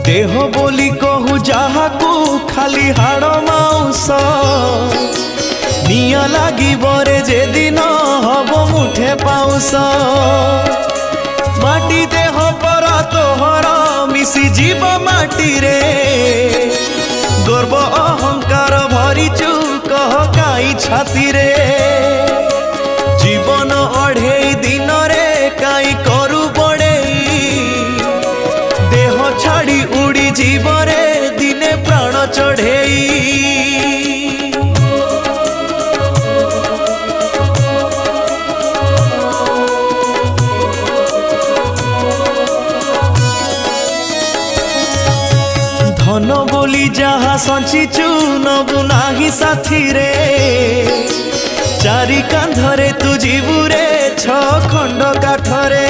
देह बोली कहू जहाकू खाली हाड़ माउस निया लागी बरे जे दिन हब मुठे पाउस माटी देह पर तोहर मिसी जीव माटी रे गर्व अहंकार भरिचु कह काई छाती रे जीवन अढ़ेई दिन रे काई करू बड़ेई देह छाड़ी उड़ी जीवरे दिने प्राण चढ़ेई धन बोली जहा संचिचु नबु नाही साथी रे चारि कांधरे तू जीवुरे छ खंड काठरे